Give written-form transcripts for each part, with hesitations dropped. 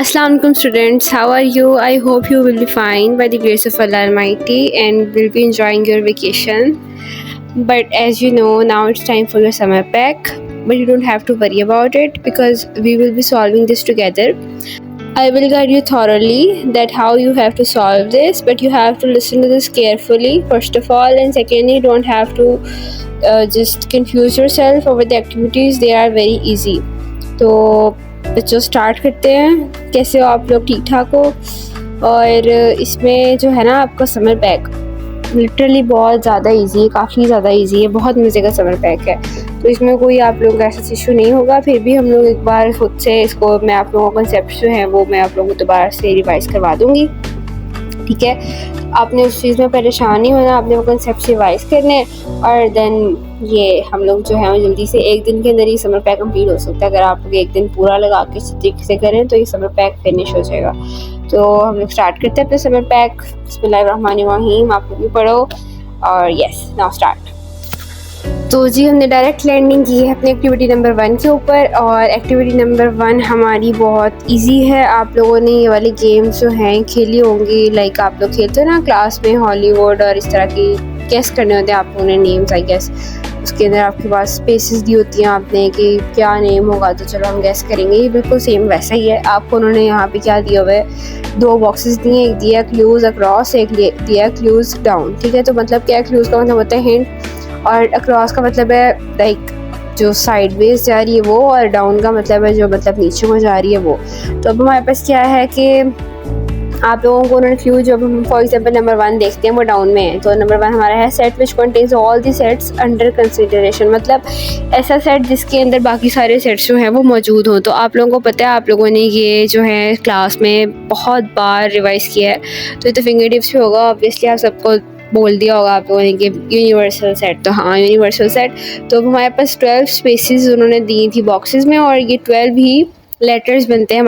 Assalamu alaikum students, how are you? I hope you will be fine by the grace of Allah Almighty and will be enjoying your vacation. But as you know, now it's time for your summer pack. But you don't have to worry about it because we will be solving this together. I will guide you thoroughly that how you have to solve this, but you have to listen to this carefully first of all, and secondly, you don't have to just confuse yourself over the activities. They are very easy. तो बच्चों start करते हैं। कैसे हो आप लोग? ठीक ठाक हो? और इसमें जो है ना आपका समर पैक लिटरली बहुत ज़्यादा इजी है, काफ़ी ज़्यादा इजी है, बहुत मज़े का समर पैक है। तो इसमें कोई आप लोगों का ऐसा इशू नहीं होगा। फिर भी हम लोग एक बार खुद से इसको मैं आप लोगों का कंसेप्ट जो है वो मैं आप लोगों को दोबारा से रिवाइज़ करवा दूँगी, ठीक है। आपने उस चीज़ में परेशान नहीं होना, आपने वो कंसेप्ट रिवाइज़ करने और देन ये हम लोग जो है जल्दी से एक दिन के अंदर ही समर पैक कंप्लीट हो सकता है। अगर आप लोग एक दिन पूरा लगा के इस तरीके से करें तो ये समर पैक फिनिश हो जाएगा। तो हम लोग स्टार्ट करते हैं अपने समर पैक। बिस्मिल्लाहिर्रहमानिर्रहीम। आप लोग भी पढ़ो और यस नाउ स्टार्ट। तो जी हमने डायरेक्ट लैंडिंग की है अपनी एक्टिविटी नंबर 1 के ऊपर और एक्टिविटी नंबर 1 हमारी बहुत इजी है। आप लोगों ने ये वाली गेम्स जो हैं खेली होंगी, लाइक आप लोग खेलते हो ना क्लास में हॉलीवुड और इस तरह की गेस करने होते हैं आप लोगों ने नेम्स, आई गेस उसके अंदर आपके पास स्पेसेस दी होती हैं आपने कि क्या नेम होगा, तो चलो हम गेस करेंगे। ये बिल्कुल सेम वैसा ही है। आपको उन्होंने यहाँ पे क्या दिया हुआ है, 2 बॉक्सेस दिए, एक दिया क्लूज अक्रॉस, एक दिया क्लूज डाउन, ठीक है। तो मतलब क्या, क्लूज का मतलब होता है हिंट और अक्रॉस का मतलब है लाइक जो साइडवेज जा रही है वो, और डाउन का मतलब है जो मतलब नीचे को जा रही है वो। तो अब हमारे पास क्या है कि आप लोगों को उन्होंने क्लू, जब हम फॉर एग्जांपल नंबर 1 देखते हैं वो डाउन में है, तो नंबर 1 हमारा है set which contains all the sets under consideration, मतलब ऐसा सेट जिसके अंदर बाकी सारे सेट्स जो हैं वो मौजूद हों। तो आप लोगों को पता है, आप लोगों ने ये जो है क्लास में बहुत बार रिवाइज़ किया है, तो ये तो फिंगर टिप्स भी होगा ऑब्वियसली, आप सबको बोल दिया होगा आप लोगों ने कि यूनिवर्सल सेट। तो हाँ यूनिवर्सल सेट। तो हमारे पास 12 स्पेसेस उन्होंने दी थी बॉक्सेस में और ये 12 ही लेटर्स बनते हैं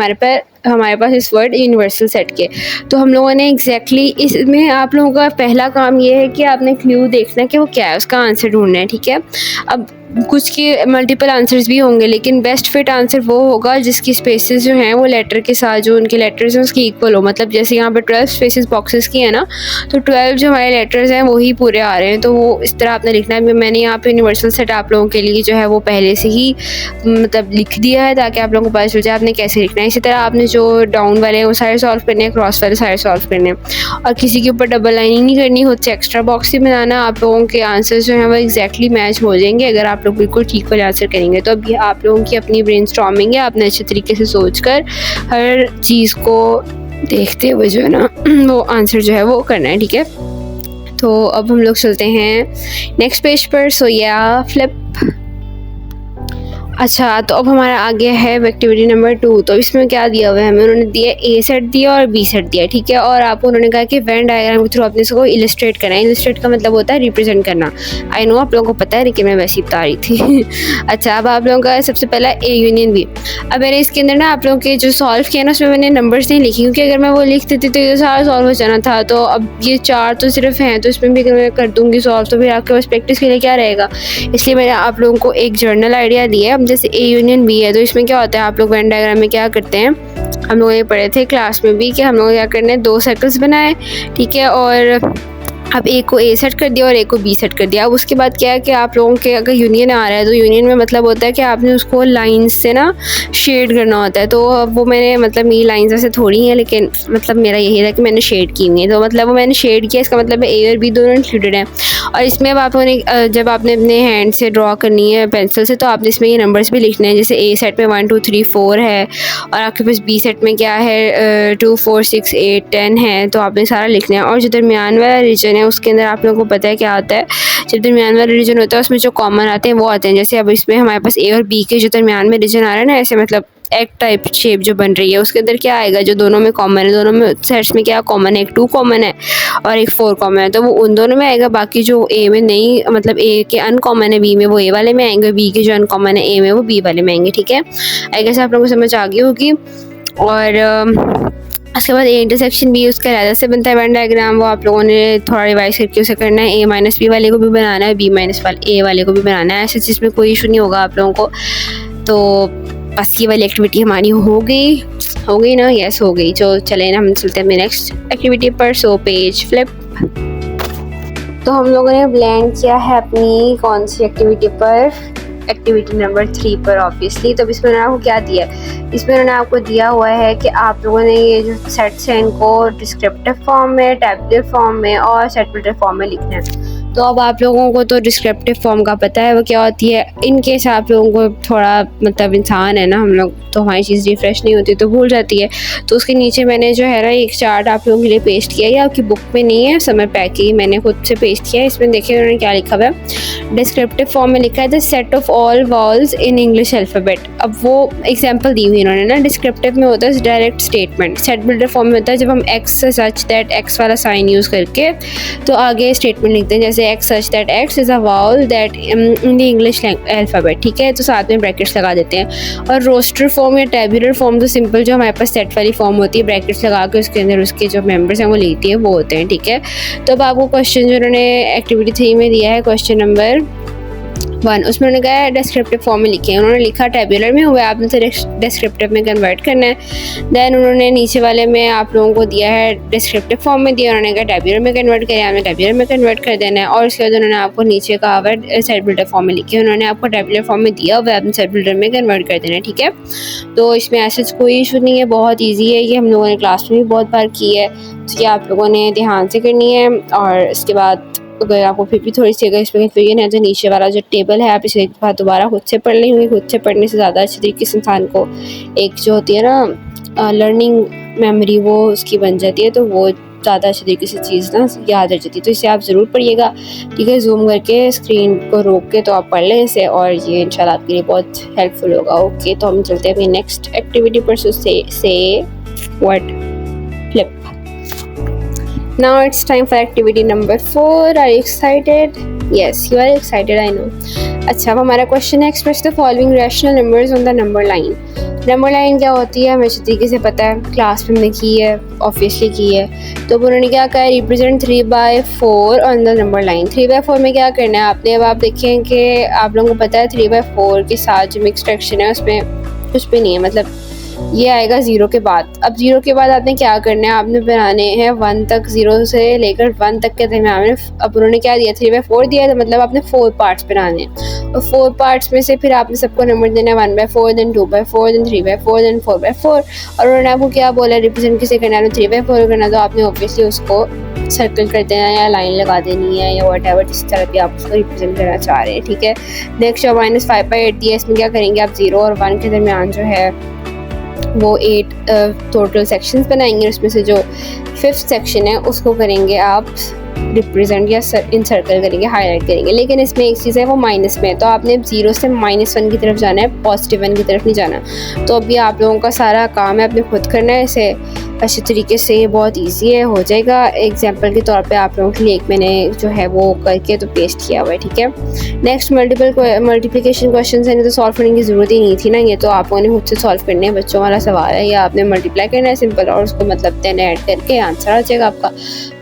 हमारे पास इस वर्ड यूनिवर्सल सेट के। तो हम लोगों ने एग्जैक्टली इसमें आप लोगों का पहला काम ये है कि आपने क्लू देखना है कि वो क्या है, उसका आंसर ढूंढना है, ठीक है। अब कुछ के मल्टीपल आंसर्स भी होंगे लेकिन बेस्ट फिट आंसर वो होगा जिसकी स्पेसेस जो हैं वो लेटर के साथ, जो उनके लेटर्स हैं उसके इक्वल हो। मतलब जैसे यहाँ पर 12 स्पेसेस बॉक्सेस की है ना, तो 12 जो हमारे लेटर्स हैं वही पूरे आ रहे हैं, तो वो इस तरह आपने लिखना है। मैंने यहाँ पे यूनिवर्सल सेट आप लोगों के लिए जो है वो पहले से ही मतलब लिख दिया है ताकि आप लोगों को पता चल जाए आपने कैसे लिखना है। इसी तरह आपने जो डाउन वाले हैं वो सारे सॉल्व करने हैं, क्रॉस वाले सारे सॉल्व करने हैं और किसी के ऊपर डबल लाइनिंग नहीं करनी, खुद से एक्स्ट्रा बॉक्स ही बनाना। आप लोगों के आंसर जो हैं वो एग्जैक्टली मैच हो जाएंगे अगर आप लोग बिल्कुल ठीक वाले आंसर करेंगे। तो अब ये आप लोगों की अपनी ब्रेनस्टॉर्मिंग है, आपने अच्छे तरीके से सोचकर हर चीज़ को देखते हुए जो है ना वो आंसर जो है वो करना है, ठीक है। तो अब हम लोग चलते हैं नेक्स्ट पेज पर। सो या फ्लिप। अच्छा, तो अब हमारा आ गया है एक्टिविटी नंबर 2। तो इसमें क्या दिया हुआ है हमें, उन्होंने दिया ए सेट दिया और बी सेट दिया, ठीक है। और आपको उन्होंने कहा कि वेन डायग्राम के थ्रू अपने इसको इलिस्ट्रेट करना है। इलिस्ट्रेट का मतलब होता है रिप्रेजेंट करना। आई नो आप लोगों को पता है लेकिन मैं वैसे ही बता रही थी अच्छा, अब आप लोगों का सबसे पहला ए यूनियन बी। अब मैंने इसके अंदर ना आप लोगों के जो सॉल्व किया ना उसमें मैंने नंबर्स नहीं लिखी, क्योंकि अगर मैं वो लिख देती तो ये सारा सॉल्व हो जाना था। तो अब ये 4 तो सिर्फ हैं, तो इसमें भी अगर मैं कर दूँगी सॉल्व तो फिर आपके पास प्रैक्टिस के लिए क्या रहेगा। इसलिए मैंने आप लोगों को एक जर्नल आइडिया दिया है। अब जैसे ए यूनियन बी है तो इसमें क्या होता है, आप लोग वेन डायग्राम में क्या करते हैं, हम लोग ये पढ़े थे क्लास में भी कि हम लोग क्या करने हैं, 2 सर्कल्स बनाए, ठीक है। और अब एक को ए सेट कर दिया और एक को बी सेट कर दिया। अब उसके बाद क्या है कि आप लोगों के अगर यूनियन आ रहा है तो यूनियन में मतलब होता है कि आपने उसको लाइंस से ना शेड करना होता है। तो वो मैंने मतलब मेरी लाइंस ऐसे थोड़ी हैं लेकिन मतलब मेरा यही था कि मैंने शेड की हुई है, तो मतलब वो मैंने शेड किया, इसका मतलब ए और बी दोनों इंक्लूडेड हैं। और इसमें अब आप लोगों जब आपने अपने हैंड से ड्रॉ करनी है पेंसिल से, तो आपने इसमें ये नंबर्स भी लिखने हैं। जैसे ए सेट में 1 2 3 4 है और आपके पास बी सेट में क्या है 2 4 6 8 10 है, तो आपने सारा लिखना है। और जो दरमियान वाला रीजन है उसके अंदर आप लोगों को पता है क्या आता है, जब दरमियान वाला रीजन होता है उसमें जो कॉमन आते हैं वो आते हैं। जैसे अब इसमें हमारे पास ए और बी के जो दरमियान में रीजन आ रहा है ना, ऐसे मतलब एक टाइप शेप जो बन रही है, उसके अंदर क्या आएगा जो दोनों में कॉमन है, दोनों में सेट्स में क्या कॉमन है, एक 2 कॉमन है और एक 4 कॉमन है, तो वो उन दोनों में आएगा। बाकी जो ए में नहीं, मतलब ए के अनकॉमन है बी में, वो ए वाले में आएंगे, बी के जो अनकॉमन है ए में वो बी वाले में आएंगे, ठीक है। आई गेस आप लोगों को समझ आ गई होगी। और उसके बाद ए इंटरसेक्शन बी उसका अलग से बनता है वेन डायग्राम, वो आप लोगों ने थोड़ा रिवाइज करके उसे करना है। ए माइनस बी वाले को भी बनाना है, बी माइनस ए वाले को भी बनाना है। ऐसे चीज़ में कोई इशू नहीं होगा आप लोगों को। तो बस ये वाली एक्टिविटी हमारी हो गई ना, यस हो गई। तो चले ना हम चलते हैं नेक्स्ट एक्टिविटी पर। So page flip. तो हम लोगों ने ब्लेंड किया है अपनी कौन सी एक्टिविटी पर, एक्टिविटी नंबर 3 पर ऑब्वियसली। तो इसमें उन्होंने आपको क्या दिया है, इसमें उन्होंने आपको दिया हुआ है कि आप लोगों ने ये जो सेट्स हैं इनको डिस्क्रिप्टिव फॉर्म में, टैबुलर फॉर्म में और सेटमेंटल फॉर्म में लिखना है। तो अब आप लोगों को तो डिस्क्रिप्टिव फॉर्म का पता है वो क्या होती है। इन केस आप लोगों को थोड़ा मतलब इंसान है ना हम लोग, तो हमारी चीज़ रिफ्रेश नहीं होती तो भूल जाती है। तो उसके नीचे मैंने जो है ना एक चार्ट आप लोगों के लिए पेस्ट किया है, आपकी बुक में नहीं है, समर पैक ही मैंने खुद से पेस्ट किया है। इसमें देखिए उन्होंने क्या लिखा हुआ है, डिस्क्रिप्टिव फॉर्म में लिखा है the set of all walls in English alphabet. अब वो एग्जाम्पल दी हुई इन्होंने ना, डिस्क्रिप्टिव में होता है डायरेक्ट स्टेटमेंट, सेटमेंटल फॉर्म में होता है जब हम एक्स सच दैट एक्स वाला साइन यूज़ करके तो आगे स्टेटमेंट लिखते हैं, जैसे x such that x is a wall that in the English alphabet, ठीक है। तो साथ में ब्रैकेट्स लगा देते हैं। और रोस्टर फॉर्म या टैबुलर फॉर्म तो सिंपल जो हमारे पास सेट वाली फॉर्म होती है, ब्रैकेट्स लगा के उसके अंदर उसके जो मेंबर्स हैं वो लिखती है, वो होते हैं, ठीक है। तो अब आपको क्वेश्चन जो उन्होंने एक्टिविटी 3 में दिया है, क्वेश्चन नंबर 1, उसमें उन्होंने कहा है डिस्क्रिप्टिव फॉर्म में लिखे हैं। उन्होंने लिखा टैबुलर में हुआ है, आपने तो डिस्क्रिप्टिव में कन्वर्ट करना है। देन उन्होंने नीचे वाले में आप लोगों को दिया है डिस्क्रिप्टिव फॉर्म में दिया, उन्होंने कहा टैबुलर में कन्वर्ट करें, आपने टैबुलर में कन्वर्ट कर देना है। और उसके बाद उन्होंने आपको नीचे कहा हुआ है सेटमेंटल फॉर्म में लिखे, उन्होंने आपको टैबुलर फॉर्म में दिया हुआ है, आपने सेटमेंटल में कन्वर्ट कर देना है, ठीक है। तो इसमें ऐसा कोई इशू नहीं है, बहुत ईजी है, ये हम लोगों ने क्लास में भी बहुत बार की है। तो ये आप लोगों ने ध्यान से करनी है। और इसके बाद अगर आपको फिर भी थोड़ी सी अगर इसमें कन्फ्यूजन है तो नीचे वाला जो टेबल है आप इसे एक बार दोबारा खुद से पढ़ लें, क्योंकि खुद से पढ़ने से ज़्यादा अच्छी तरीके से इंसान को एक जो होती है ना लर्निंग मेमोरी वो उसकी बन जाती है, तो वो ज़्यादा अच्छी तरीके से चीज़ ना याद रह जाती है। तो इसे आप ज़रूर पढ़िएगा, ठीक है। जूम करके स्क्रीन को रोक के तो आप पढ़ लें इसे, और ये इंशाल्लाह आपके लिए बहुत हेल्पफुल होगा। ओके, तो हम चलते हैं अपनी नेक्स्ट एक्टिविटी पर। से what flip. Now it's time for activity number 4. Are you excited? Yes, you are excited, I know. अच्छा, अब हमारा क्वेश्चन है express the following rational numbers on the number line. Number line क्या होती है हमें अच्छी तरीके से पता है, क्लास में हमने की है, ऑब्वियसली की है। तो उन्होंने क्या कहा, represent 3/4 on the number line. 3/4 में क्या करना है आपने, अब आप देखें कि आप लोगों को पता है 3/4 के साथ जो मिक्स फ्रैक्शन है उसमें कुछ भी नहीं है, मतलब ये आएगा 0 के बाद। अब 0 के बाद आपने क्या करना है, आपने बनाने हैं 1 तक, 0 से लेकर 1 तक के दरमियान में। अब उन्होंने क्या दिया, 3/4 दिया है, तो मतलब आपने 4 पार्ट्स बनाने हैं, और 4 पार्ट्स में से फिर आपने सबको नंबर देना है 1/4, देन 2/4, देन 3/4, देन 4/4। और उन्होंने आपको क्या बोला, रिप्रेजेंट किसे करना है, 3/4 करना, तो आपने ऑब्वियसली उसको सर्कल कर देना है या लाइन लगा देनी है या वट एवर, जिस तरह भी आप उसको रिप्रेजेंट करना चाह रहे हैं, ठीक है। नेक्स्ट -5/8 दिया, इसमें क्या करेंगे आप 0 और 1 के दरमियान जो है वो 8 टोटल सेक्शंस बनाएंगे, उसमें से जो 5th सेक्शन है उसको करेंगे आप रिप्रेजेंट या इंसर्कल करेंगे, हाईलाइट करेंगे। लेकिन इसमें एक चीज़ है वो माइनस में, तो आपने 0 से -1 की तरफ जाना है, +1 की तरफ नहीं जाना। तो अभी आप लोगों का सारा काम है आपने खुद करना है इसे अच्छे तरीके से, ये बहुत इजी है, हो जाएगा। एग्जांपल के तौर पे आप लोगों के लिए एक मैंने जो है वो करके तो पेस्ट किया हुआ है, ठीक है। नेक्स्ट मल्टीप्लिकेशन क्वेश्चन है, तो सॉल्व करने की ज़रूरत ही नहीं थी ना, ये तो आप लोगों ने खुद से सॉल्व करने हैं, बच्चों वाला सवाल है, या आपने मल्टीप्लाई करना है सिंपल, और उसको मतलब 10 ऐड करके आंसर आ जाएगा आपका।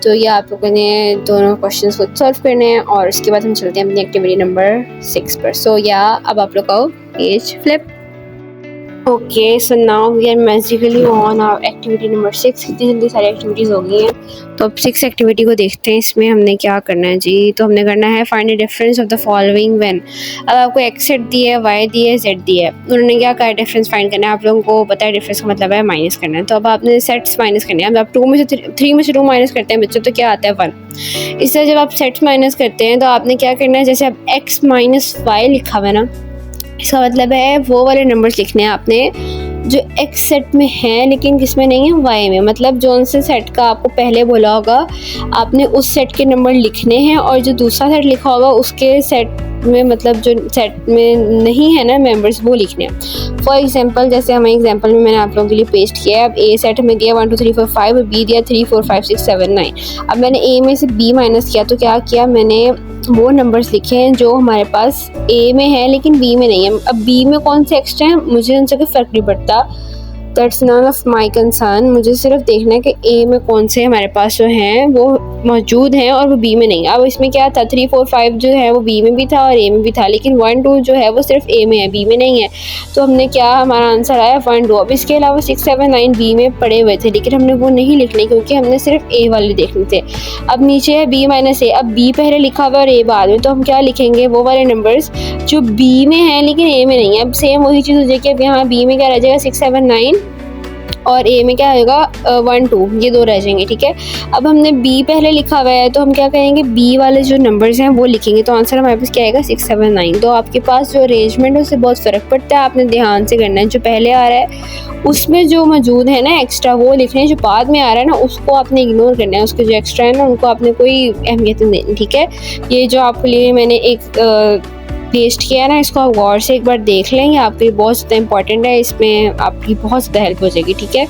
तो ये आप लोगों ने दोनों क्वेश्चन खुद सॉल्व करने हैं। और उसके बाद हम चलते हैं अपनी एक्टिविटी नंबर 6 पर। सो या अब आप लोग का page flip. Okay, so now we are magically on our activity number 6। कितनी जल्दी सारी एक्टिविटीज़ हो गई हैं, तो अब 6 एक्टिविटी को देखते हैं। इसमें हमने क्या करना है जी, तो हमने करना है find the difference of the following when. अब आपको एक्स सेट दी है, वाई दी है, जेड दी है, उन्होंने क्या कहा डिफरेंस फाइंड करना है। आप लोगों को पता है डिफरेंस का मतलब है माइनस करना है, तो अब आपने सेट्स माइनस करने हैं। अब आप 3 में से 2 माइनस करते हैं बच्चों, तो क्या आता है 1। इससे जब आप सेट्स माइनस करते हैं तो आपने क्या करना है, जैसे अब x माइनस वाई लिखा हुआ है ना, इसका मतलब है वो वाले नंबर्स लिखने हैं आपने जो एक्स सेट में है लेकिन किसमें नहीं है, वाई में। मतलब जो से सेट का आपको पहले बोला होगा आपने उस सेट के नंबर लिखने हैं, और जो दूसरा सेट लिखा होगा उसके सेट में, मतलब जो सेट में नहीं है ना मेंबर्स, वो लिखने हैं। फॉर एग्जांपल, जैसे हमें एग्जांपल में मैंने आप लोगों के लिए पेस्ट किया है। अब ए सेट में दिया 1 2 3 4 5, बी दिया 3 4 5 6 7 9। अब मैंने ए में से बी माइनस किया, तो क्या किया मैंने, वो नंबर्स लिखे हैं जो हमारे पास ए में है लेकिन बी में नहीं है। अब बी में कौन से एक्स्ट्रा हैं मुझे उनसे कोई फ़र्क नहीं पड़ता, that's none of my concern. मुझे सिर्फ देखना है कि ए में कौन से हमारे पास जो हैं वो मौजूद हैं और वो बी में नहीं। अब इसमें क्या था, 3 4 5 जो है वो बी में भी था और ए में भी था, लेकिन 1 2 जो है वो सिर्फ ए में है, बी में नहीं है। तो हमने क्या, हमारा आंसर आया 1 2। अब इसके अलावा 6 7 9 बी में पड़े हुए थे, लेकिन हमने वो नहीं लिखने क्योंकि हमने सिर्फ ए वाले देखने थे। अब नीचे है बी माइनस ए। अब बी पहले लिखा हुआ और ए बाद में, तो हम क्या लिखेंगे, वो वाले नंबर्स जो बी में हैं लेकिन ए में नहीं है। अब सेम वही चीज़ हो जाएगी। अब यहाँ बी में क्या रह जाएगा, 6 7 9 और ए में क्या आएगा 1 2, ये 2 रह जाएंगे। ठीक है, अब हमने बी पहले लिखा हुआ है तो हम क्या करेंगे, बी वाले जो नंबर्स हैं वो लिखेंगे। तो आंसर हमारे पास क्या आएगा, 6 7 9। तो आपके पास जो अरेंजमेंट है उससे बहुत फ़र्क पड़ता है, आपने ध्यान से करना है। जो पहले आ रहा है उसमें जो मौजूद है ना एक्स्ट्रा वो लिखना है, जो बाद में आ रहा है ना उसको आपने इग्नोर करना है, उसके जो एक्स्ट्रा है ना उनको आपने कोई अहमियत नहीं देनी। ठीक है, ये जो आपके लिए मैंने एक पेस्ट किया है ना, इसको आप गौर से एक बार देख लें, ये आपके लिए बहुत ज़्यादा इंपॉर्टेंट है, इसमें आपकी बहुत ज़्यादा हेल्प हो जाएगी। ठीक है,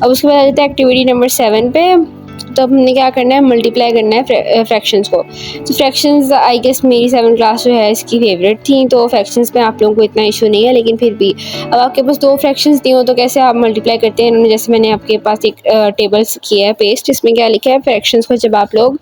अब उसके बाद आ जाता है एक्टिविटी नंबर 7 पे। तो अब हमने क्या करना है, मल्टीप्लाई करना है फ्रैक्शंस को। तो फ्रैक्शंस आई गेस मेरी 7 क्लास जो है इसकी फेवरेट थी, तो फ्रैक्शंस में आप लोगों को इतना इशू नहीं है, लेकिन फिर भी अब आपके पास 2 फ्रैक्शंस दिए हो तो कैसे आप मल्टीप्लाई करते हैं। इन्होंने जैसे मैंने आपके पास एक टेबल किया है पेस्ट, इसमें क्या लिखा है, फ्रैक्शंस को जब आप लोग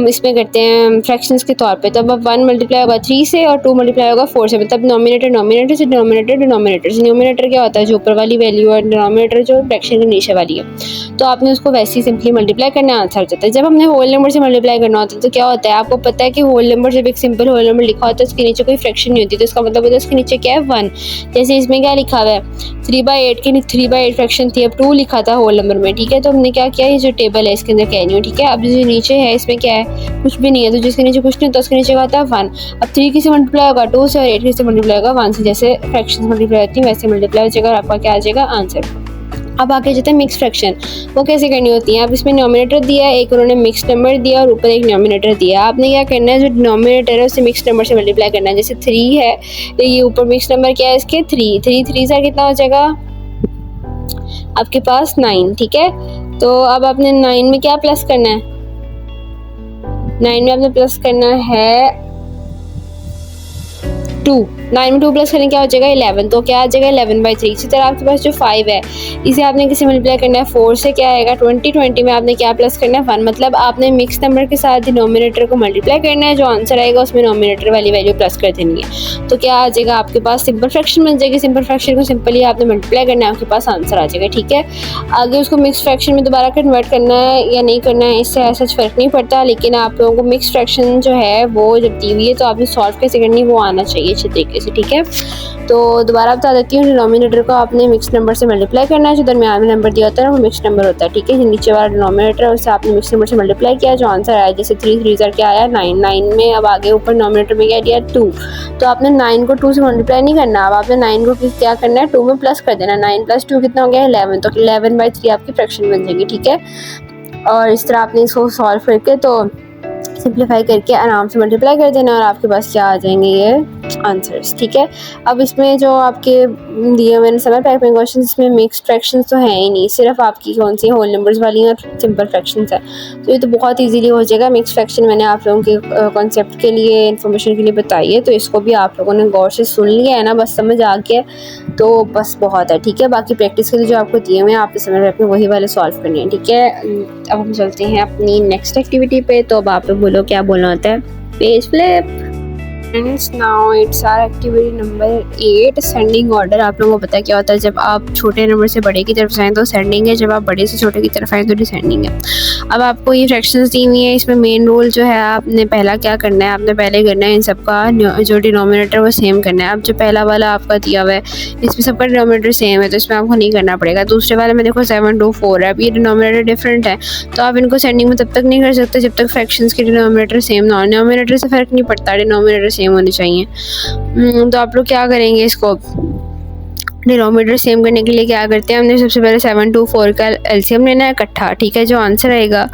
इसमें करते हैं फ्रैक्शंस के तौर पे, तब अब 1 मल्टीप्लाई होगा 3 से और 2 मल्टीप्लाई होगा 4 से, मतलब नॉमिनेटर से, डिनोमिनेटर से। न्यूमिनेटर क्या होता है, जो ऊपर वाली वैल्यू, और डिनोमिनेटर जो फ्रैक्शन के नीचे वाली है। तो आपने उसको वैसे ही सिंपली मल्टीप्लाई करना, आंसर हो जाता है। जब हमने होल नंबर से मल्टीप्लाई करना होता है तो क्या होता है, आपको पता है कि होल नंबर जब एक सिंपल होल नंबर लिखा होता है उसके नीचे कोई फ्रैक्शन नहीं होती, तो इसका मतलब होता है उसके नीचे क्या है, 1। जैसे इसमें क्या लिखा हुआ है, 3/8 की 3/8 फ्रैक्शन थी, अब 2 लिखा था होल नंबर में। ठीक है, तो हमने क्या किया, ये जो टेबल है इसके अंदर कह रही हूँ। ठीक है, अब जो नीचे है इसमें क्या है, कुछ भी नहीं है, तो जिसके नीचे कुछ नहीं होता उसके नीचे होता है 1। अब 3 किसी मल्टीप्लाई होगा 2 से और 8 किसी मल्टीप्लाई होगा 1 से। जैसे फ्रैक्शन मल्टीप्लाई होती है वैसे मल्टीप्लाई हो जाएगा और आपका क्या आ जाएगा, आंसर। अब आगे जाते हैं मिक्स फ्रैक्शन, वो कैसे करनी होती है। अब इसमें डिनोमिनेटर दिया है, एक उन्होंने मिक्स नंबर दिया और ऊपर एक डिनोमिनेटर दिया। आपने क्या करना है, जो डिनोमिनेटर है उसे मिक्स नंबर से मल्टीप्लाई करना है। जैसे 3 है, ये ऊपर मिक्स नंबर क्या है इसके, 3 3 3 से कितना हो जाएगा आपके पास 9। ठीक है, तो अब आपने 9 में क्या प्लस करना है, 9 में आपने प्लस करना है 2। 9 में 2 प्लस करें क्या हो जाएगा 11, तो क्या आ जाएगा 11/3। इसी तरह आपके पास जो 5 है इसे आपने किसी मल्टीप्लाई करना है 4 से, क्या आएगा 20। 20 में आपने क्या प्लस करना है 1, मतलब आपने मिक्स नंबर के साथ डिनोमिनेटर को मल्टीप्लाई करना है, जो आंसर आएगा उसमें डिनोमिनेटर वाली वैल्यू प्लस कर देनी है। तो क्या आ जाएगा आपके पास, सिंपल फ्रैक्शन बन जाएगी। सिंपल फ्रैक्शन को सिंपली आपने मल्टीप्लाई करना है, आपके पास आंसर आ जाएगा। ठीक है, आगे उसको मिक्स फ्रैक्शन में दोबारा कन्वर्ट करना है या नहीं करना है, इससे ऐसा फर्क नहीं पड़ता, लेकिन आप लोगों को मिक्स फ्रैक्शन जो है वो जब दी हुई है तो आपने सॉल्व कैसे करनी वो आना चाहिए अच्छे तरीके से। ठीक है, तो दोबारा बता देती हूँ, डिनोमिनेटर को आपने मिक्स नंबर से मल्टीप्लाई करना है, जो दरमियान में नंबर दिया होता है वो मिक्स नंबर होता है। ठीक है, जो नीचे वाला डिनोमिनेटर है उससे आपने मिक्स नंबर से मल्टीप्लाई किया, जो आंसर आया, जैसे 3 3 क्या आया 9। 9 में अब आगे ऊपर डिनोमिनेटर में क्या दिया 2, तो आपने 9 को 2 से मल्टीप्लाई नहीं करना, अब आपने 9 को क्या करना है 2 में प्लस कर देना। 9 + 2 कितना हो गया 11, तो 11/3 आपकी फ्रैक्शन बन जाएगी। ठीक है, और इस तरह आपने इसको सॉल्व करके तो सिंप्लीफाई करके आराम से मल्टीप्लाई कर देना और आपके पास क्या आ जाएंगे ये आंसर्स। ठीक है, अब इसमें जो आपके दिए मैंने समय पैक में क्वेश्चन, इसमें मिक्स फ्रैक्शंस तो हैं ही नहीं, सिर्फ आपकी कौन सी होल नंबर्स वाली और सिंपल फ्रैक्शंस है। तो ये तो बहुत इजीली हो जाएगा। मिक्स फ्रैक्शन मैंने आप लोगों के कॉन्सेप्ट के लिए, इन्फॉर्मेशन के लिए बताई है, तो इसको भी आप लोगों ने गौर से सुन लिया है ना, बस समझ आ गया तो बस बहुत है। ठीक है, बाकी प्रैक्टिस के लिए जो आपको दिए हुए हैं आपके समय पैक में वही वाले सॉल्व करने हैं। ठीक है, अब हम चलते हैं अपनी नेक्स्ट एक्टिविटी पे। तो अब आप लोग बोलो क्या बोलना होता है, page flip. Friends, now it's our activity number 8, sending order. आप लोगों को पता है क्या होता है, जब आप छोटे नंबर से बड़े की तरफ जाएं तो सेंडिंग है, जब आप बड़े से छोटे की तरफ आएँ तो डिसेंडिंग है। अब आपको ये फ्रैक्शंस दी हुई हैं, इसमें मेन रूल जो है आपने पहला क्या करना है, आपने पहले करना है इन सबका जो डिनोमिनेटर वो सेम करना है। अब जो पहला वाला आपका दिया हुआ है इसमें सबका डिनोमिनेटर सेम है, तो इसमें आपको नहीं करना पड़ेगा। दूसरे वाले में देखो 7 2 4 है, अब ये डिनोमिनेटर डिफरेंट है, तो आप इनको सेंडिंग में तब तक नहीं कर सकते जब तक फ्रैक्शंस के डिनोमिनेटर सेम ना हो। डिनोमिनेटर से फ़र्क नहीं पड़ता, डिनोमिनेटर सेम होने चाहिए। तो आप लोग क्या करेंगे, इसको डिनोमिनेटर सेम करने के लिए क्या करते हैं, हमने सबसे पहले 7 2 4 का एलसीएम लेना है इकट्ठा। ठीक है, जो आंसर आएगा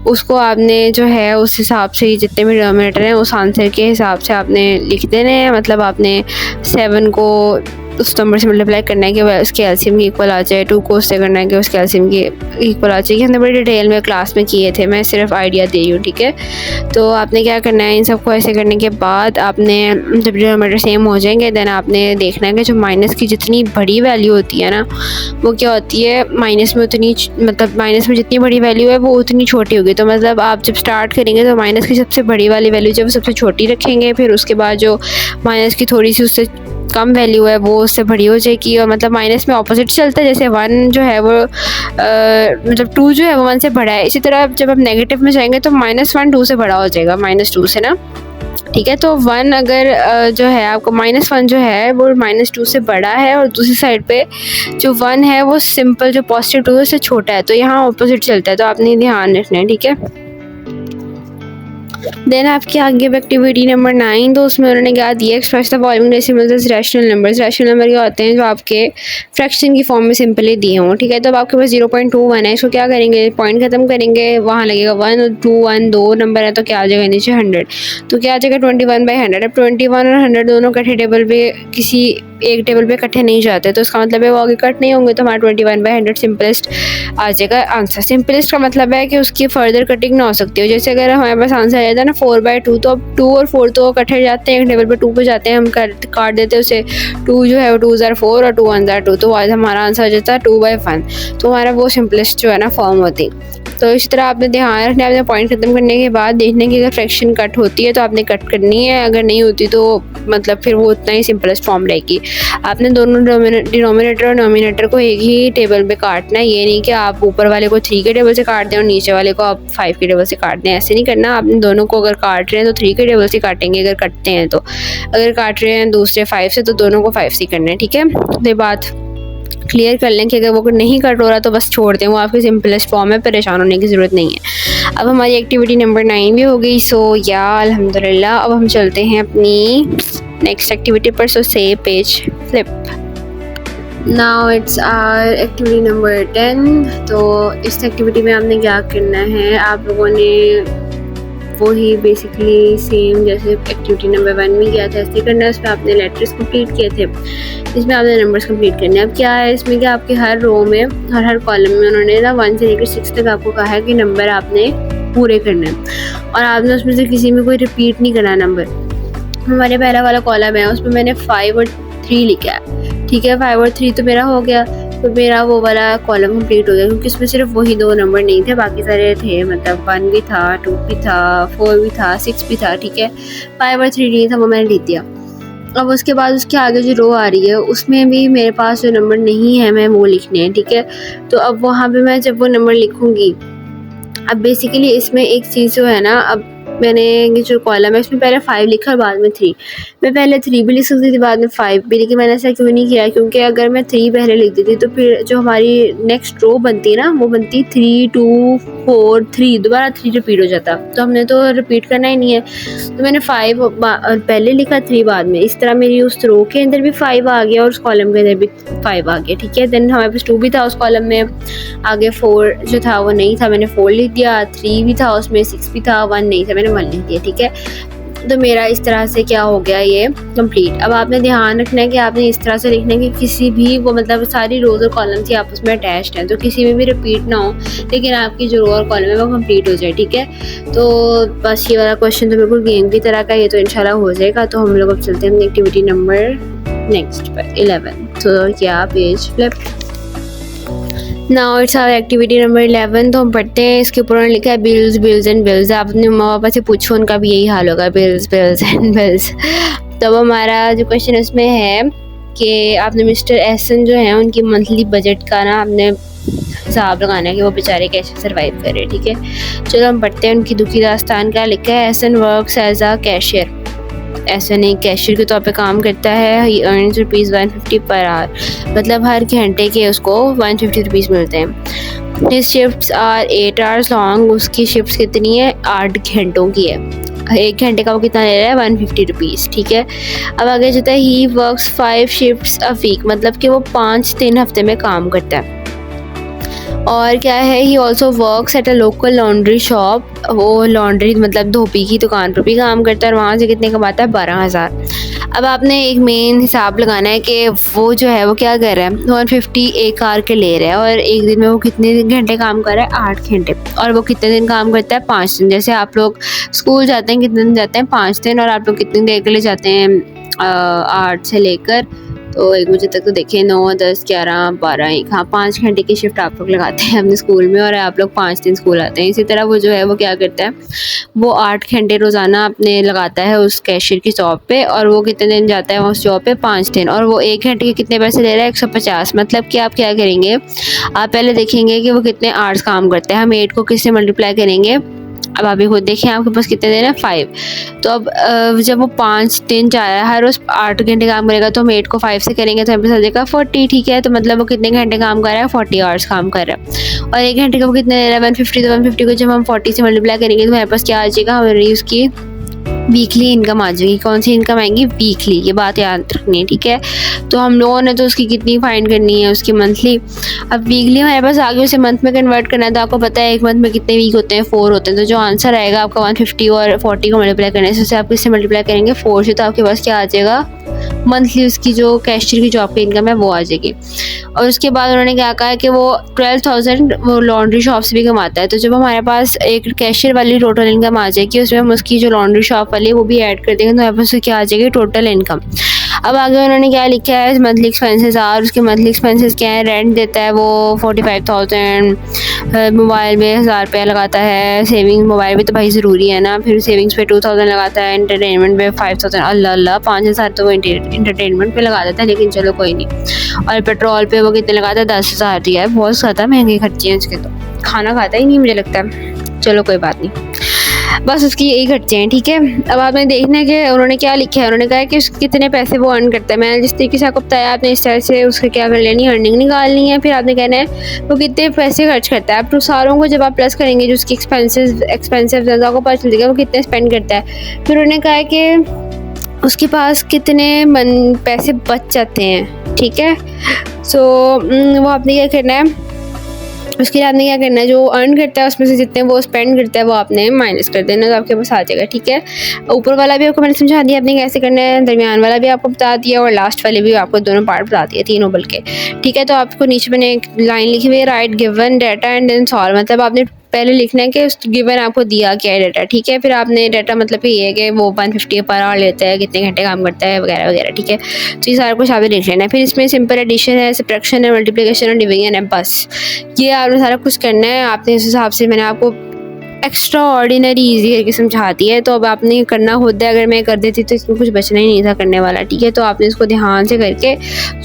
उसको आपने जो है उस हिसाब से ही जितने भी डिनोमिनेटर हैं उस आंसर के हिसाब से आपने लिख देने हैं। मतलब आपने 7 को उस नंबर से मल्टीप्लाई करना है कि वह उसके एलसीएम की इक्वल आ जाए, 2 को उससे करना है कि उसके एलसीएम की इक्वल आ जाए। हमने बड़ी डिटेल में क्लास में किए थे, मैं सिर्फ आइडिया दे रही हूँ, ठीक है। तो आपने क्या करना है, इन सबको ऐसे करने के बाद आपने जब डिनोमिनेटर सेम हो जाएंगे देन आपने देखना है कि जो माइनस की जितनी बड़ी वैल्यू होती है ना वो क्या होती है, माइनस में उतनी, मतलब माइनस में जितनी बड़ी वैल्यू है वो उतनी छोटी होगी। तो मतलब आप जब स्टार्ट करेंगे तो माइनस की सबसे बड़ी वाली वैल्यू जब सबसे छोटी रखेंगे, फिर उसके बाद जो माइनस की थोड़ी सी उससे कम वैल्यू है वो उससे बड़ी हो जाएगी। और मतलब माइनस में ऑपोजिट चलता है, जैसे 1 जो है वो मतलब 2 जो है वो 1 से बड़ा है। इसी तरह जब आप नेगेटिव में जाएंगे तो -1 2 से बड़ा हो जाएगा, -2 से ना, ठीक है। तो 1 अगर जो है आपको -1 जो है वो -2 से बड़ा है और दूसरी साइड पे जो 1 है वो सिंपल जो पॉजिटिव 2 से छोटा है, तो यहाँ ऑपोजिट चलता है, तो आपने ध्यान रखना है, ठीक है। देन आपके आगे एक्टिविटी नंबर 9, तो उसमें उन्होंने क्या दिया, express the following decimals as rational numbers. Rational number क्या होते हैं, जो आपके फ्रैक्शन की फॉर्म में सिंपली दिए हों, ठीक है। तो अब आपके पास 0.21 है, इसको क्या करेंगे, पॉइंट खत्म करेंगे, वहाँ लगेगा 1 और 2, 1 2 नंबर है तो क्या आ जाएगा नीचे 100, तो क्या आ जाएगा 21/100। अब 21 और 100 दोनों कट्ठे टेबल पे किसी एक टेबल पे इकट्ठे नहीं जाते, तो इसका मतलब है वो आगे कट नहीं होंगे, तो हमारा 21/100 सिंपलेस्ट आ जाएगा आंसर। सिंपलेस्ट का मतलब है कि उसकी फर्दर कटिंग ना हो सकती हो। जैसे अगर हमारे पास आंसर आ जाता है ना 4/2, तो अब 2 और 4 तो इकट्ठे जाते हैं, एक टेबल पे 2 पे जाते हैं, हम काट देते हैं उसे, 2 जो है वो 2 ज़ार 4 और 2 1 ज़ार 2, तो आज हमारा आंसर आ जाता है 2/1, तो हमारा वो सिंपलेस्ट जो है ना फॉर्म होती। तो इस तरह आपने ध्यान रखना है, आपने पॉइंट खत्म करने के बाद देखने की अगर फ्रैक्शन कट होती है तो आपने कट करनी है, अगर नहीं होती तो मतलब फिर वो उतना ही सिंपलेस्ट फॉर्म रहेगी। आपने दोनों डिनोमिनेटर और नोमिनेटर को एक ही टेबल पे काटना है, ये नहीं कि आप ऊपर वाले को 3 के टेबल से काट दें और नीचे वाले को आप 5 के टेबल से काट दें, ऐसे नहीं करना। आपने दोनों को अगर काट रहे हैं तो 3 के टेबल से काटेंगे अगर कटते हैं, तो अगर काट रहे हैं दूसरे 5 से तो दोनों को 5 से करना है, ठीक है। ये बात क्लियर कर लें कि अगर वो नहीं कट हो रहा तो बस छोड़ दें, वो आपकी सिंपलेस्ट फॉर्म है, परेशान होने की ज़रूरत नहीं है। अब हमारी एक्टिविटी नंबर 9 भी हो गई, सो या अल्हम्दुलिल्लाह। अब हम चलते हैं अपनी नेक्स्ट एक्टिविटी पर, सो से page flip. Now it's our activity number 10। तो इस एक्टिविटी में आपने क्या करना है, आप लोगों ने वही बेसिकली सेम जैसे एक्टिविटी नंबर 1 में किया था ऐसे करना है। उसमें आपने लेटर्स कंप्लीट किए थे, इसमें आपने नंबर्स कंप्लीट करने हैं। अब क्या है इसमें कि आपके हर रो में और हर कॉलम में उन्होंने ना 1 से लेकर 6 तक आपको कहा है कि नंबर आपने पूरे करने हैं और आपने उसमें से किसी में कोई रिपीट नहीं करना नंबर। हमारे पहला वाला कॉलम है उसमें मैंने 5 और 3 लिखा है, ठीक है। 5 और 3 तो मेरा हो गया, तो मेरा वो वाला कॉलम कंप्लीट हो गया, क्योंकि इसमें सिर्फ वही 2 नंबर नहीं थे, बाकी सारे थे, मतलब 1 भी था, 2 भी था, 4 भी था, 6 भी था, ठीक है। 5 और 3 नहीं था, वो मैंने लिख दिया। अब उसके बाद उसके आगे जो रो आ रही है उसमें भी मेरे पास जो नंबर नहीं है मैं वो लिखने हैं, ठीक है। तो अब वहाँ पे मैं जब वो नंबर लिखूँगी, अब बेसिकली इसमें एक चीज़ जो है ना, अब मैंने ये जो कॉलम है इसमें पहले 5 लिखा और बाद में 3। मैं पहले 3 भी लिख सकती थी बाद में 5 भी, लेकिन मैंने ऐसा क्यों नहीं किया, क्योंकि अगर मैं 3 पहले लिख देती तो फिर जो हमारी नेक्स्ट रो बनती है ना वो बनती 3 2 4 3, दोबारा 3 रिपीट हो जाता, तो हमने तो रिपीट करना ही नहीं है। तो मैंने 5 पहले लिखा 3 बाद में, इस तरह मेरी उस रो के अंदर भी 5 आ गया और उस कॉलम के अंदर भी 5 आ गया, ठीक है। देन हमारे पास 2 भी था उस कॉलम में, आगे 4 जो था वो नहीं था, मैंने 4 लिख दिया। 3 भी था उसमें, 6 भी था, 1 नहीं था, मैंने 1 लिख दिया, ठीक है। तो मेरा इस तरह से क्या हो गया ये कंप्लीट। अब आपने ध्यान रखना है कि आपने इस तरह से लिखना है कि किसी भी वो मतलब सारी रोज और कॉलम थी आपस में अटैच्ड हैं, तो किसी में भी रिपीट ना हो, लेकिन आपकी जो रो और कॉलम है वो कंप्लीट हो जाए, ठीक है। तो बस ये वाला क्वेश्चन तो बिल्कुल गेम की तरह का, ये तो इंशाल्लाह हो जाएगा। तो हम लोग अब चलते हैं एक्टिविटी नंबर नेक्स्ट पर 11। तो क्या page flip. Now it's our activity number 11। तो हम पढ़ते हैं, इसके ऊपर उन्होंने लिखा है बिल्स बिल्स एंड बिल्स। आप अपने मम्मा पापा से पूछो, उनका भी यही हाल होगा, बिल्स बिल्स एंड बिल्स। तो हमारा जो क्वेश्चन इसमें है कि आपने मिस्टर एहसन जो है उनकी मंथली बजट का ना आपने हिसाब लगाना है कि वो बेचारे कैसे सर्वाइव कर रहे हैं, ठीक है। चलो हम पढ़ते हैं उनकी दुखी दास्तान। का लिखा है, Ehsan works as a cashier. ऐसा नहीं, कैशियर के तौर पे काम करता है। ही अर्न्स ₹150 पर आवर, मतलब हर घंटे के उसको 150 रुपीज़ मिलते हैं। His shifts are 8 hours long. उसकी शिफ्ट्स कितनी है, 8 घंटों की है। 1 घंटे का वो कितना ले रहा है, 150 रुपीज़, ठीक है। अब आगे जाता है, he works 5 shifts a week, मतलब कि वो 5 हफ्ते में काम करता है। और क्या है, he also works at a local laundry shop. वो लॉन्ड्री मतलब धोबी की दुकान पर भी काम करता है और वहाँ से कितने कमाता है, 12,000। अब आपने एक मेन हिसाब लगाना है कि वो जो है वो क्या कर रहा है, 150 एक आवर के ले रहा है और एक दिन में वो कितने घंटे काम कर रहा है, 8 घंटे। और वो कितने दिन काम करता है, 5 दिन। जैसे आप लोग स्कूल जाते हैं कितने दिन जाते हैं, 5 दिन, और आप लोग कितनी देर के लिए जाते हैं, 8 से लेकर तो 1 बजे तक। तो देखिए 9, 10, 11, 12, 1, हाँ 5 घंटे की शिफ्ट आप लोग लगाते हैं अपने स्कूल में, और आप लोग 5 दिन स्कूल आते हैं। इसी तरह वो जो है वो क्या करता है, वो 8 घंटे रोज़ाना अपने लगाता है उस कैशियर की जॉब पे, और वो कितने दिन जाता है उस जॉब पे, 5 दिन। और वो 1 घंटे के कितने पैसे ले रहा है, 150। मतलब कि आप क्या करेंगे, आप पहले देखेंगे कि वो कितने आवर्स काम करते हैं, हम 8 को किससे मल्टीप्लाई करेंगे। अब आप भी खुद देखें आपके पास कितने दिन है, 5। तो अब जब वो 5 दिन जा रहा है, हर रोज़ 8 घंटे काम करेगा, तो हम 8 को 5 से करेंगे तो हमें पास आ जाएगा 40। ठीक है, तो मतलब वो कितने घंटे काम कर रहा है, 40 आवर्स काम कर रहा है। और 1 घंटे का वो कितने दे रहा है, 150। तो 150 को जब हम 40 से मल्टीप्लाई करेंगे तो हमारे पास क्या आ जाएगा, हमारी उसकी वीकली इनकम आ जाएगी। कौन सी इनकम आएगी, वीकली, ये बात याद रखनी है। ठीक है, तो हम लोगों ने तो उसकी कितनी फाइंड करनी है, उसकी मंथली। अब वीकली हमारे पास आगे उसे मंथ में कन्वर्ट करना है, तो आपको पता है एक मंथ में कितने वीक होते हैं, 4 होते हैं। तो जो आंसर आएगा आपका 150 और 40 को मल्टीप्लाई करने से आप किससे मल्टीप्लाई करेंगे, 4 से। तो आपके पास क्या आ जाएगा, मंथली उसकी जो कैशियर की जॉब की इनकम है वो आ जाएगी। और उसके बाद उन्होंने क्या कहा है कि वो 12,000 वो लॉन्ड्री शॉप से भी कमाता है। तो जब हमारे पास एक कैशियर वाली टोटल इनकम आ जाएगी, उसमें हम उसकी जो लॉन्ड्री शॉप वाली है वो भी ऐड कर देंगे, तो हमारे पास क्या आ जाएगी, टोटल इनकम। अब आगे उन्होंने क्या लिखा है, मंथली एक्सपेंसेस। और उसके मंथली एक्सपेंसेस क्या है, रेंट देता है वो 45,000, मोबाइल में 1000 रुपया लगाता है, सेविंग्स, मोबाइल भी तो भाई ज़रूरी है ना, फिर सेविंग्स पे 2000 लगाता है, एंटरटेनमेंट पे 5000। अल्लाह 5000 तो वो एंटरटेनमेंट पे लगा देता है, लेकिन चलो कोई नहीं। और पेट्रोल पे वो कितने लगाता है, 10,000 दिया है। बहुत ज़्यादा महंगे खर्चे हैं उसके, तो खाना खाता ही नहीं मुझे लगता है। चलो कोई बात नहीं, बस उसकी यही खर्चे हैं। ठीक है, अब आपने देखना है कि उन्होंने क्या लिखा है। उन्होंने कहा है कि कितने पैसे वो अर्न करता है। मैंने जिस तरीके से आपको बताया, आपने इस तरह से उसका क्या कर लेनी, अर्निंग निकालनी है। फिर आपने कहना है वो कितने पैसे खर्च करता है। आप तो सारों को जब आप प्लस करेंगे, जो उसकी एक्सपेंसिव ज़्यादा को पता चल जाएगा वो कितने स्पेंड करता है। फिर उन्होंने कहा है कि उसके पास कितने पैसे बच जाते हैं। ठीक है, सो वो आपने क्या करना है, उसके लिए आपने क्या करना है, जो अर्न करता है उसमें से जितने वो स्पेंड करता है वो आपने माइनस कर देना, तो आपके पास आ जाएगा। ठीक है, ऊपर वाला भी आपको मैंने समझा दिया आपने कैसे करना है, दरमियान वाला भी आपको बता दिया, और लास्ट वाले भी आपको दोनों पार्ट बता दिए, तीनों बल्कि। ठीक है, तो आपको नीचे मैंने एक लाइन लिखी हुई है, write given data and then solve. मतलब आपने पहले लिखना है कि उस गिवन आपको दिया क्या है डाटा। ठीक है, फिर आपने डाटा मतलब कि ये है कि वो 150 पर आवर लेता है, कितने घंटे काम करता है, वगैरह वगैरह। ठीक है, तो ये सारा कुछ आपने लिख लेना है। फिर इसमें सिंपल एडिशन है, सब्ट्रैक्शन है, मल्टीप्लिकेशन और डिवीजन है, बस ये आपने सारा कुछ करना है। आपने इस हिसाब से मैंने आपको एक्स्ट्रा ऑर्डिनरी ईजी करके समझाती है, तो अब आपने करना होता है। अगर मैं कर देती तो इसमें कुछ बचना ही नहीं था करने वाला। ठीक है, तो आपने इसको ध्यान से करके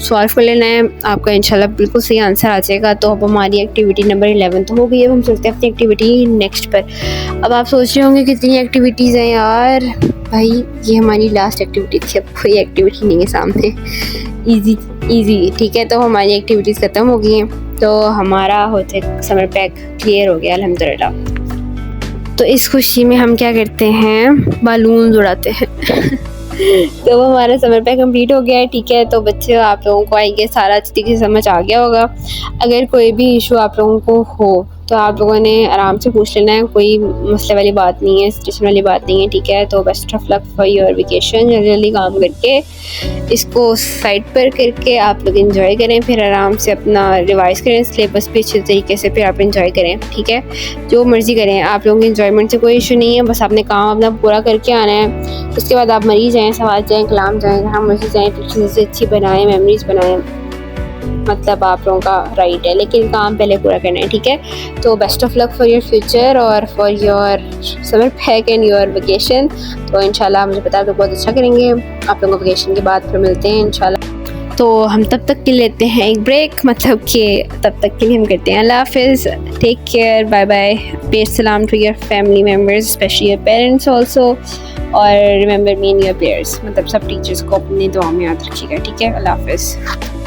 सॉल्व कर लेना है, आपका इंशाल्लाह बिल्कुल सही आंसर आ जाएगा। तो अब हमारी एक्टिविटी नंबर 11 तो हो गई है, हम चलते हैं अपनी एक्टिविटी नेक्स्ट पर। अब आप सोच रहे होंगे कितनी एक्टिविटीज़ हैं यार, भाई ये हमारी लास्ट एक्टिविटी थी, अब कोई एक्टिविटी नहीं है सामने, ईजी। ठीक है, तो हमारी एक्टिविटीज़ ख़त्म हो गई हैं, तो हमारा होते समर पैक क्लियर हो गया अल्हम्दुलिल्लाह। तो इस खुशी में हम क्या करते हैं, बालून उड़ाते हैं। तो वो हमारा समर पैक कंप्लीट हो गया है। ठीक है, तो बच्चे आप लोगों को आई गेस सारा अच्छी तरीके से समझ आ गया होगा। अगर कोई भी इशू आप लोगों को हो तो आप लोगों ने आराम से पूछ लेना है, कोई मसले वाली बात नहीं है, स्टेशन वाली बात नहीं है। ठीक है, तो best of luck for your vacation. जल्दी काम करके इसको साइड पर करके आप लोग एंजॉय करें, फिर आराम से अपना रिवाइज करें, सिलेबस भी अच्छे तरीके से फिर आप एंजॉय करें। ठीक है, जो मर्ज़ी करें, आप लोगों की एंजॉयमेंट से कोई इशू नहीं है, बस आपने काम अपना पूरा करके आना है। उसके बाद आप मरीज़ जाएँ, सवाल जाएँ, कलाम जाएँ, जहाँ मर्ज़ी जाएँ, टीचर से अच्छी बनाएँ, मेमोरीज बनाएँ, मतलब आप लोगों का राइट है, लेकिन काम पहले पूरा करना है। ठीक है, तो best of luck for your future और for your summer pack and your vacation. तो इंशाल्लाह मुझे पता है तो बहुत अच्छा करेंगे। आप लोगों को वेकेशन के बाद फिर मिलते हैं इंशाल्लाह। तो हम तब तक के लेते हैं एक ब्रेक, मतलब कि तब तक के लिए हम करते हैं अल्लाह हाफिज़, take care, bye bye, pay सलाम to your family members, specially your parents also, और remember me in your prayers. मतलब सब टीचर्स को अपनी दुआ में याद रखिएगा। ठीक है, अल्लाह हाफिज़।